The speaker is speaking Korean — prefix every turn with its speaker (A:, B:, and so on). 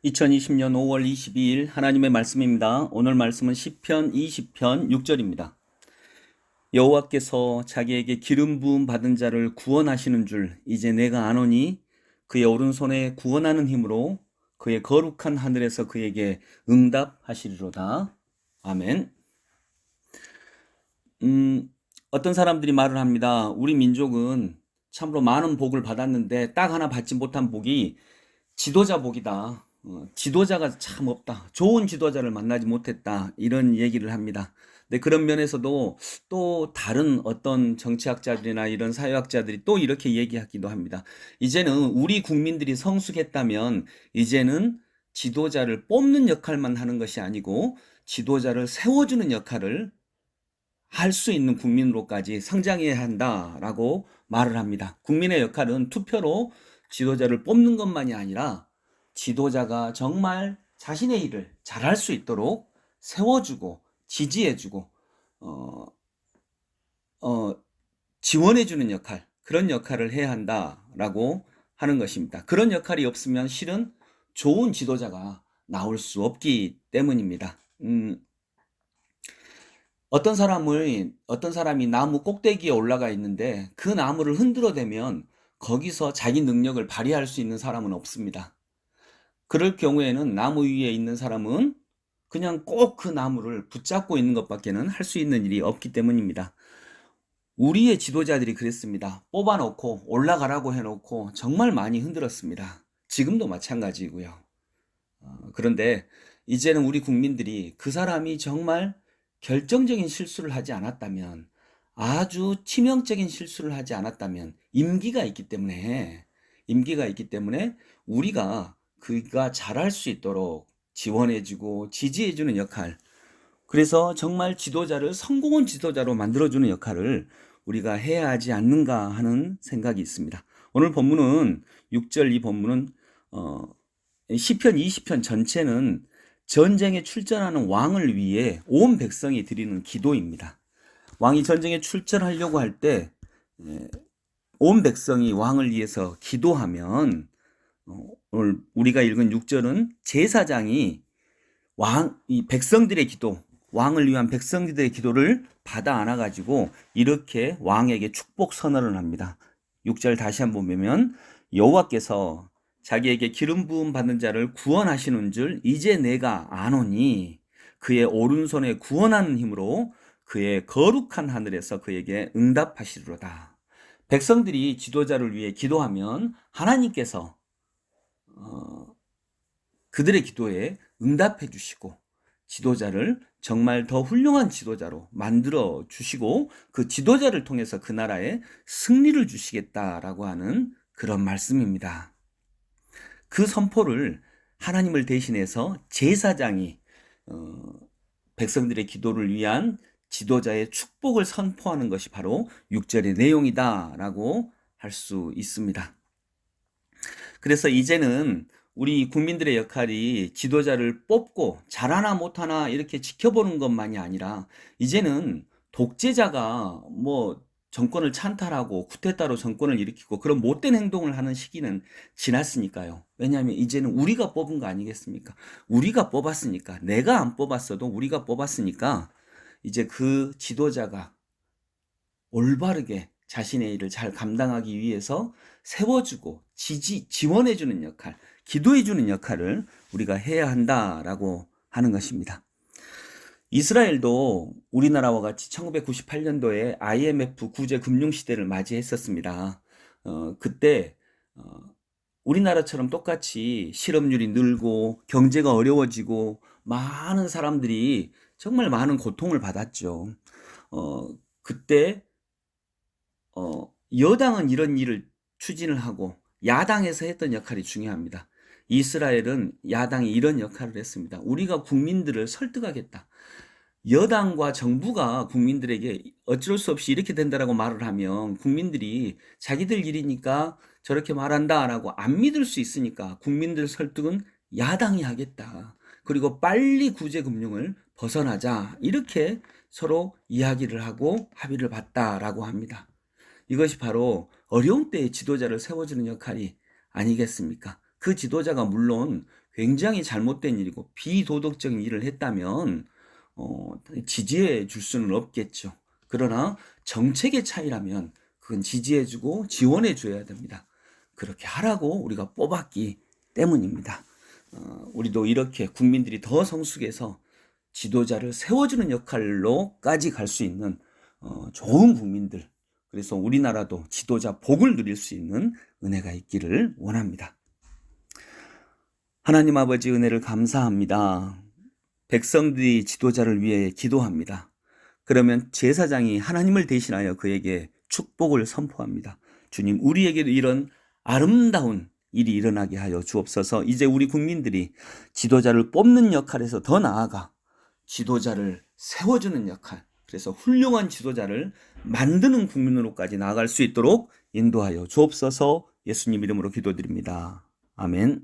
A: 2020년 5월 22일 하나님의 말씀입니다. 오늘 말씀은 시편 20편 6절입니다. 여호와께서 자기에게 기름 부음 받은 자를 구원하시는 줄 이제 내가 아노니 그의 오른손에 구원하는 힘으로 그의 거룩한 하늘에서 그에게 응답하시리로다. 아멘. 어떤 사람들이 말을 합니다. 우리 민족은 참으로 많은 복을 받았는데 딱 하나 받지 못한 복이 지도자 복이다. 지도자가 참 없다. 좋은 지도자를 만나지 못했다. 이런 얘기를 합니다. 근데 그런 면에서도 또 다른 어떤 정치학자들이나 이런 사회학자들이 또 이렇게 얘기하기도 합니다. 이제는 우리 국민들이 성숙했다면 이제는 지도자를 뽑는 역할만 하는 것이 아니고 지도자를 세워주는 역할을 할 수 있는 국민으로까지 성장해야 한다라고 말을 합니다. 국민의 역할은 투표로 지도자를 뽑는 것만이 아니라 지도자가 정말 자신의 일을 잘할 수 있도록 세워주고 지지해주고 어, 지원해주는 역할, 그런 역할을 해야 한다라고 하는 것입니다. 그런 역할이 없으면 실은 좋은 지도자가 나올 수 없기 때문입니다. 어떤 사람이 나무 꼭대기에 올라가 있는데 그 나무를 흔들어대면 거기서 자기 능력을 발휘할 수 있는 사람은 없습니다. 그럴 경우에는 나무 위에 있는 사람은 그냥 꼭 그 나무를 붙잡고 있는 것밖에는 할 수 있는 일이 없기 때문입니다. 우리의 지도자들이 그랬습니다. 뽑아놓고 올라가라고 해놓고 정말 많이 흔들었습니다. 지금도 마찬가지고요. 그런데 이제는 우리 국민들이 그 사람이 정말 결정적인 실수를 하지 않았다면, 아주 치명적인 실수를 하지 않았다면, 임기가 있기 때문에 우리가 그가 잘할 수 있도록 지원해주고 지지해주는 역할, 그래서 정말 지도자를 성공한 지도자로 만들어주는 역할을 우리가 해야 하지 않는가 하는 생각이 있습니다. 오늘 본문은 6절 이 본문은 시편 20편 전체는 전쟁에 출전하는 왕을 위해 온 백성이 드리는 기도입니다. 왕이 전쟁에 출전하려고 할 때 온 백성이 왕을 위해서 기도하면 오늘 우리가 읽은 6절은 제사장이 이 백성들의 기도, 왕을 위한 백성들의 기도를 받아 안아 가지고 이렇게 왕에게 축복 선언을 합니다. 6절 다시 한번 보면 여호와께서 자기에게 기름 부음 받는 자를 구원하시는 줄 이제 내가 아노니 그의 오른손에 구원하는 힘으로 그의 거룩한 하늘에서 그에게 응답하시리로다. 백성들이 지도자를 위해 기도하면 하나님께서 그들의 기도에 응답해 주시고 지도자를 정말 더 훌륭한 지도자로 만들어 주시고 그 지도자를 통해서 그 나라에 승리를 주시겠다라고 하는 그런 말씀입니다. 그 선포를 하나님을 대신해서 제사장이 백성들의 기도를 위한 지도자의 축복을 선포하는 것이 바로 6절의 내용이다라고 할 수 있습니다. 그래서 이제는 우리 국민들의 역할이 지도자를 뽑고 잘하나 못하나 이렇게 지켜보는 것만이 아니라 이제는 독재자가 정권을 찬탈하고 쿠데타로 정권을 일으키고 그런 못된 행동을 하는 시기는 지났으니까요. 왜냐하면 이제는 우리가 뽑은 거 아니겠습니까? 우리가 뽑았으니까, 내가 안 뽑았어도 우리가 뽑았으니까 이제 그 지도자가 올바르게 자신의 일을 잘 감당하기 위해서 세워주고 지원해주는 역할, 기도해주는 역할을 우리가 해야 한다라고 하는 것입니다. 이스라엘도 우리나라와 같이 1998년도에 IMF 구제 금융시대를 맞이했었습니다. 그때 우리나라처럼 똑같이 실업률이 늘고 경제가 어려워지고 많은 사람들이 정말 많은 고통을 받았죠. 그때 여당은 이런 일을 추진을 하고 야당에서 했던 역할이 중요합니다. 이스라엘은 야당이 이런 역할을 했습니다. 우리가 국민들을 설득하겠다. 여당과 정부가 국민들에게 어쩔 수 없이 이렇게 된다라고 말을 하면 국민들이 자기들 일이니까 저렇게 말한다라고 안 믿을 수 있으니까 국민들 설득은 야당이 하겠다. 그리고 빨리 구제금융을 벗어나자. 이렇게 서로 이야기를 하고 합의를 봤다라고 합니다. 이것이 바로 어려운 때에 지도자를 세워주는 역할이 아니겠습니까? 그 지도자가 물론 굉장히 잘못된 일이고 비도덕적인 일을 했다면 지지해 줄 수는 없겠죠. 그러나 정책의 차이라면 그건 지지해 주고 지원해 줘야 됩니다. 그렇게 하라고 우리가 뽑았기 때문입니다. 우리도 이렇게 국민들이 더 성숙해서 지도자를 세워주는 역할로까지 갈 수 있는 좋은 국민들, 그래서 우리나라도 지도자 복을 누릴 수 있는 은혜가 있기를 원합니다. 하나님 아버지 은혜를 감사합니다. 백성들이 지도자를 위해 기도합니다. 그러면 제사장이 하나님을 대신하여 그에게 축복을 선포합니다. 주님, 우리에게도 이런 아름다운 일이 일어나게 하여 주옵소서. 이제 우리 국민들이 지도자를 뽑는 역할에서 더 나아가 지도자를 세워주는 역할, 그래서 훌륭한 지도자를 만드는 국민으로까지 나아갈 수 있도록 인도하여 주옵소서. 예수님 이름으로 기도드립니다. 아멘.